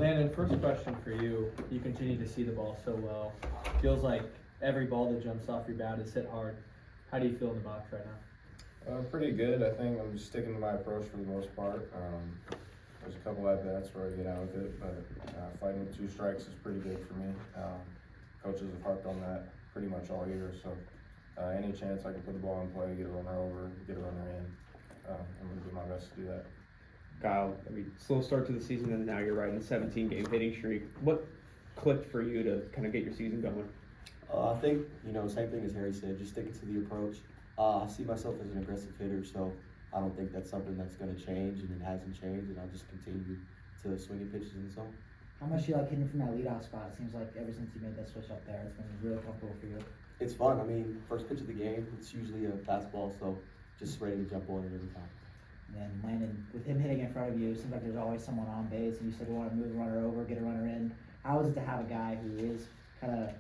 [SPEAKER 14] Landon, first question for you. You continue to see the ball so well. Feels like every ball that jumps off your bat is hit hard. How do you feel in the box right now?
[SPEAKER 11] Pretty good. I think I'm just sticking to my approach for the most part. There's a couple at bats where I get out with it, but fighting with 2 strikes is pretty good for me. Coaches have harped on that pretty much all year, so any chance I can put the ball in play, get a runner over, get a runner in, I'm going to do my best to do that.
[SPEAKER 16] Kyle, I mean, slow start to the season, and now you're riding a 17-game hitting streak. What clicked for you to kind of get your season going?
[SPEAKER 18] I think, same thing as Harry said, just sticking to the approach. I see myself as an aggressive hitter, so I don't think that's something that's going to change, and it hasn't changed, and I'll just continue to swing at pitches in the zone.
[SPEAKER 15] How much do you like hitting from that leadoff spot? It seems like ever since you made that switch up there, it's been really comfortable for you.
[SPEAKER 18] It's fun. I mean, first pitch of the game, it's usually a fastball, so just ready to jump on it every time.
[SPEAKER 15] And then Landon, with him hitting in front of you, it seems like there's always someone on base, and you said you want to move the runner over, get a runner in. How is it to have a guy who is kind of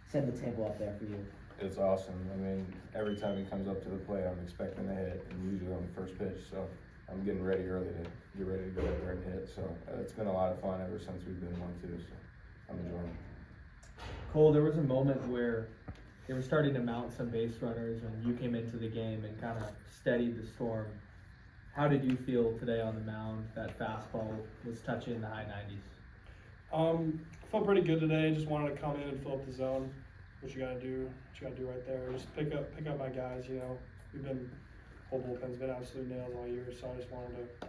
[SPEAKER 15] setting the table up there for you?
[SPEAKER 11] It's awesome. I mean, every time he comes up to the plate, I'm expecting to hit, and usually on the first pitch, so I'm getting ready early to get ready to go out there and hit. So it's been a lot of fun ever since we've been 1-2, so I'm enjoying it.
[SPEAKER 14] Cole, there was a moment where they were starting to mount some base runners when you came into the game and kind of steadied the storm. How did you feel today on the mound? That fastball was touching the high 90s.
[SPEAKER 19] Felt pretty good today. Just wanted to come in and fill up the zone. What you gotta do right there. Just pick up my guys. Whole bullpen's been absolute nails all year, so I just wanted to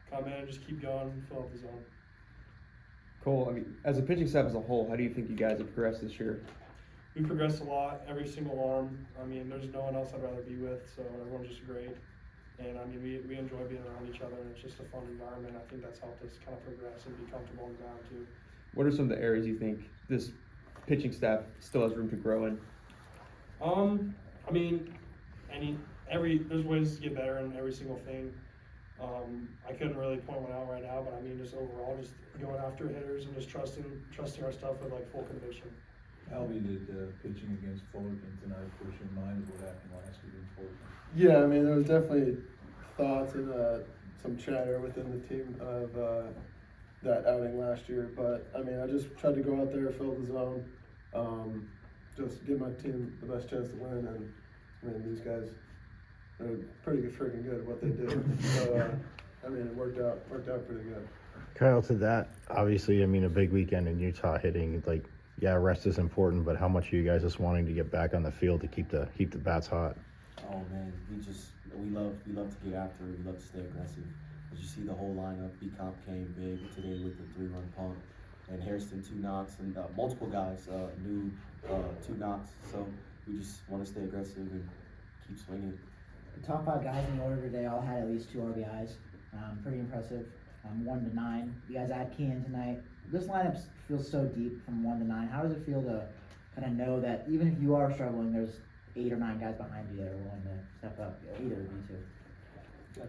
[SPEAKER 19] come in and just keep going and fill up the zone.
[SPEAKER 16] Cole, I mean, as a pitching staff as a whole, how do you think you guys have progressed this year?
[SPEAKER 19] We progressed a lot, every single arm. I mean, there's no one else I'd rather be with, so everyone's just great. And I mean, we enjoy being around each other, and it's just a fun environment. I think that's helped us kind of progress and be comfortable on the ground too.
[SPEAKER 16] What are some of the areas you think this pitching staff still has room to grow in?
[SPEAKER 19] I mean, there's ways to get better in every single thing. I couldn't really point one out right now, but I mean, just overall, just going after hitters and just trusting our stuff with like full conviction.
[SPEAKER 20] Albie did pitching against Fullerton tonight. Of course, your mind of what happened last week in Fullerton.
[SPEAKER 21] Yeah, I mean, there was definitely thoughts and some chatter within the team of that outing last year. But I mean, I just tried to go out there, fill the zone, just give my team the best chance to win. And I mean, these guys, they're pretty freaking good at what they do. So I mean, it worked out pretty good.
[SPEAKER 17] Kyle, to that, obviously, I mean, a big weekend in Utah hitting, like, yeah, rest is important, but how much are you guys just wanting to get back on the field to keep the bats hot?
[SPEAKER 18] Oh man, we love to get after it. We love to stay aggressive. As you see, the whole lineup, B-Comp came big today with the 3-run pump, and Harrison 2 knocks, and multiple guys new 2 knocks. So we just want to stay aggressive and keep swinging.
[SPEAKER 15] The top 5 guys in the order today all had at least 2 RBIs. Pretty impressive. 1 to 9. You guys add Keenan tonight. This lineup feels so deep from 1 to 9. How does it feel to kind of know that even if you are struggling, there's 8 or 9 guys behind you that are willing to step up? Either of you two.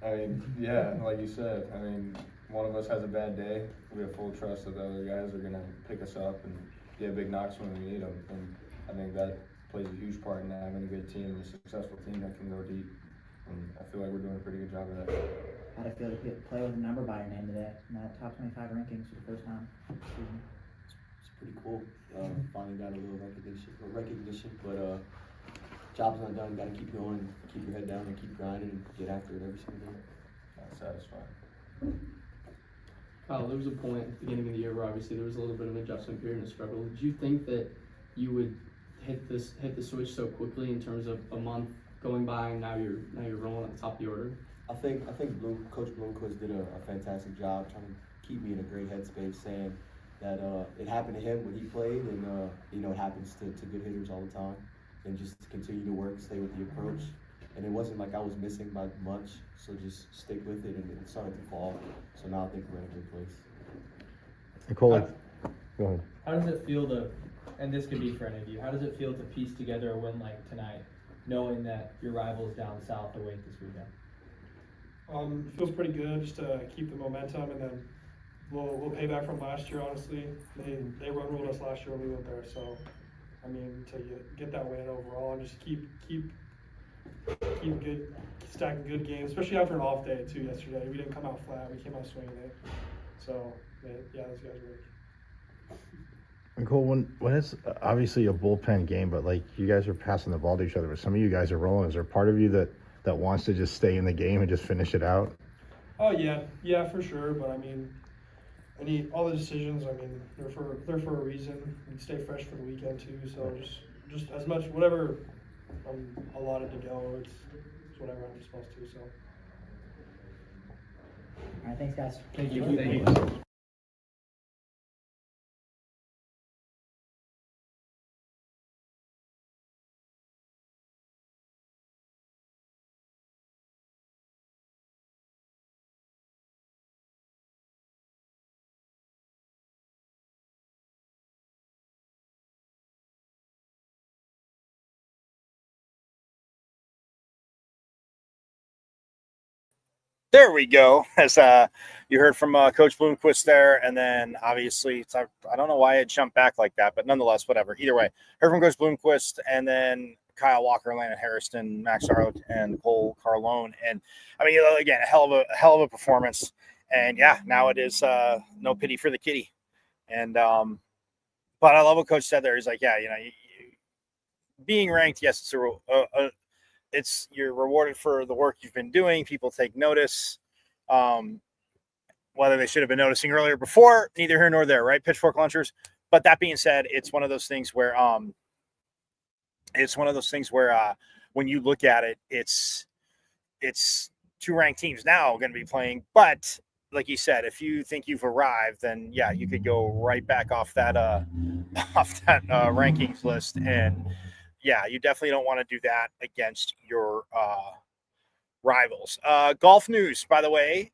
[SPEAKER 11] I mean, yeah, like you said, I mean, one of us has a bad day. We have full trust that the other guys are going to pick us up and get big knocks when we need them. And I think that plays a huge part in having a good team, a successful team that can go deep. And I feel like we're doing a pretty good job of that.
[SPEAKER 15] How'd it feel to play with a number by your name today in that top 25 rankings for the first time?
[SPEAKER 18] It's pretty cool. Finally got a little recognition, but job's not done. Got to keep going, keep your head down, and keep grinding, and get after it every single day.
[SPEAKER 11] Not satisfied.
[SPEAKER 22] Kyle, there was a point at the beginning of the year where obviously there was a little bit of an adjustment period and a struggle. Did you think that you would hit the switch so quickly in terms of a month going by and now you're rolling at the top of the order?
[SPEAKER 18] I think Coach Bloomquist did a fantastic job trying to keep me in a great headspace, saying that it happened to him when he played, and it happens to good hitters all the time, and just continue to work, stay with the approach. And it wasn't like I was missing by much, so just stick with it, and it started to fall. So now I think we're in a good place.
[SPEAKER 17] Nicole, go ahead.
[SPEAKER 14] How does it feel to, and this could be for any of you, how does it feel to piece together a win like tonight, knowing that your rivals down south await this weekend?
[SPEAKER 19] It feels pretty good just to keep the momentum, and then we'll pay back from last year. Honestly, they run-ruled us last year when we went there, so I mean, to get that win overall and just keep stacking good games, especially after an off day too. Yesterday we didn't come out flat; we came out swinging it. So yeah, those guys work.
[SPEAKER 17] And Cole, when it's obviously a bullpen game, but like you guys are passing the ball to each other, but some of you guys are rolling. Is there part of you that wants to just stay in the game and just finish it out?
[SPEAKER 19] Oh yeah, for sure. But I mean, all the decisions. I mean, they're for a reason. We stay fresh for the weekend too. So just as much whatever I'm allotted to go, it's whatever I'm supposed to. So.
[SPEAKER 15] All right, thanks, guys.
[SPEAKER 14] Thank you.
[SPEAKER 4] There we go. As you heard from Coach Bloomquist there, and then obviously I don't know why it jumped back like that, but nonetheless, whatever. Either way, heard from Coach Bloomquist, and then Kyle Walker, Landon Harrison, Max Arlock, and Cole Carlone. And I mean, again, a hell of a performance. And yeah, now it is no pity for the kitty. And but I love what Coach said there. He's like, yeah, being ranked, yes, it's you're rewarded for the work you've been doing. People take notice. Whether they should have been noticing earlier before, neither here nor there, right? Pitchfork lunchers. But that being said, it's one of those things where when you look at it, it's two ranked teams now going to be playing. But like you said, if you think you've arrived, then yeah, you could go right back off that rankings list. And yeah, you definitely don't want to do that against your rivals. Golf news, by the way,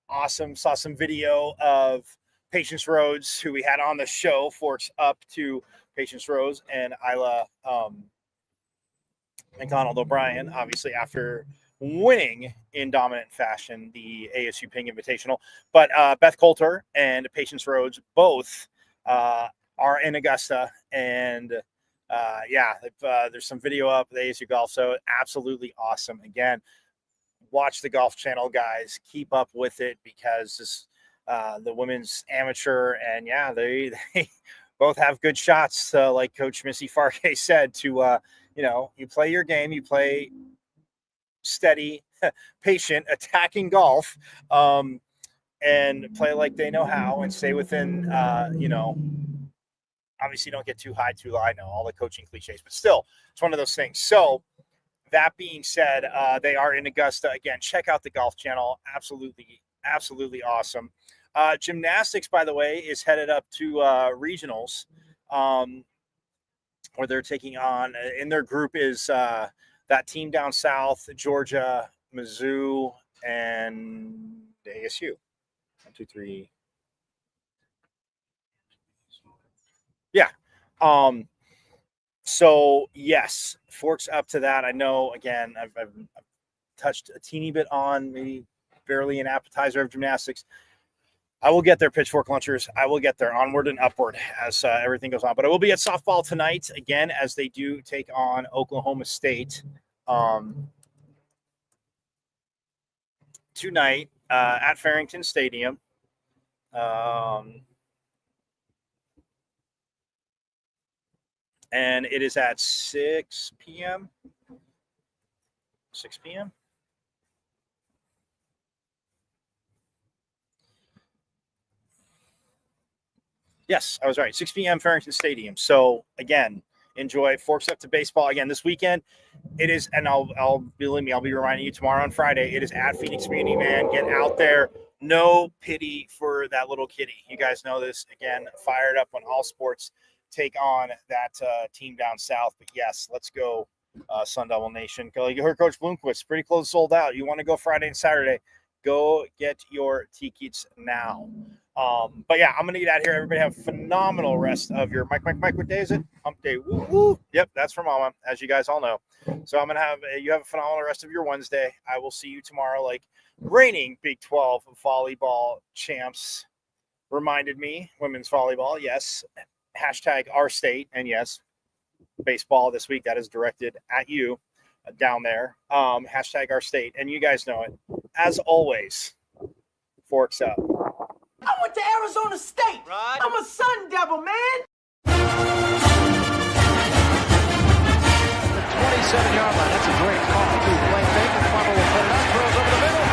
[SPEAKER 4] awesome. Saw some video of Patience Rhodes, who we had on the show, forks up to Patience Rhodes and Isla McDonald O'Brien, obviously after winning in dominant fashion the ASU Ping Invitational. But Beth Coulter and Patience Rhodes both are in Augusta, and there's some video up at the ASU Golf, so absolutely awesome. Again, watch the Golf Channel, guys. Keep up with it because this, the women's amateur, and yeah, they both have good shots. Like Coach Missy Farke said, to you play your game, you play steady, patient, attacking golf, and play like they know how, and stay within, obviously don't get too high, too low. I know all the coaching cliches, but still, it's one of those things. So that being said, they are in Augusta. Again, check out the Golf Channel. Absolutely, absolutely awesome. Gymnastics, by the way, is headed up to regionals, where they're taking on, in their group is that team down south, Georgia, Mizzou, and ASU. 1, 2, 3. Yeah. So yes, forks up to that. I know, again, I've touched a teeny bit on, maybe barely an appetizer of gymnastics. I will get there, Pitchfork Lunchers. I will get there, onward and upward as everything goes on. But I will be at softball tonight, again, as they do take on Oklahoma State tonight at Farrington Stadium. And it is at 6 p.m. 6 p.m. Yes, I was right. 6 p.m. Farrington Stadium. So again, enjoy. Forks up to baseball again this weekend. It is, and I'll believe me, I'll be reminding you tomorrow on Friday. It is at Phoenix Community, man. Get out there. No pity for that little kitty. You guys know this. Again, fired up when all sports take on that team down south. But yes, let's go, Sun Devil Nation. You heard Coach Bloomquist, pretty close, sold out. You want to go Friday and Saturday, go get your tickets now. But yeah, I'm gonna get out of here. Everybody have a phenomenal rest of your Mike. What day is it? Hump day. Woo woo. Yep, that's from Mama, as you guys all know. So I'm gonna have you have a phenomenal rest of your Wednesday. I will see you tomorrow. Like reigning Big 12 volleyball champs reminded me, women's volleyball. Yes. Hashtag our state, and yes, baseball this week that is directed at you down there. Hashtag our state, and you guys know it. As always, forks up.
[SPEAKER 1] I went to Arizona State. Right. I'm a Sun Devil, man.
[SPEAKER 5] 27-yard line. That's a great call. Play fake. And Plummer will put it up. Throws over the middle.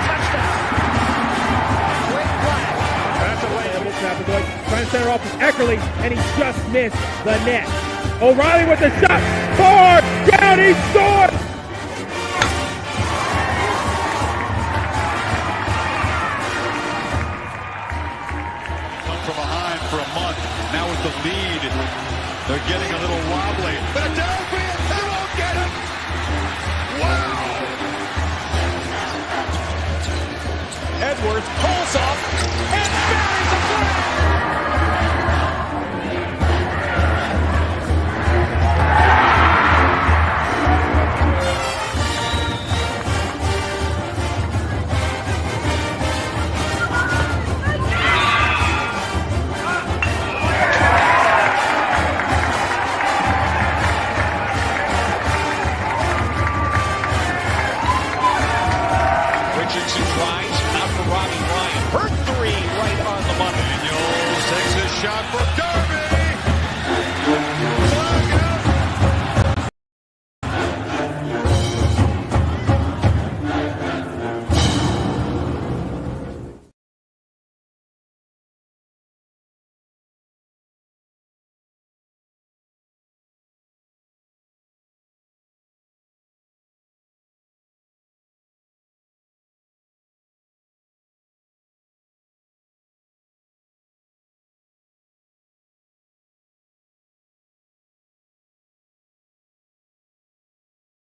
[SPEAKER 5] Touchdown. Quick flag.
[SPEAKER 2] That's away. Trying to center off with Eckerly, and he just missed the net. O'Reilly with the shot. Far down. He scored.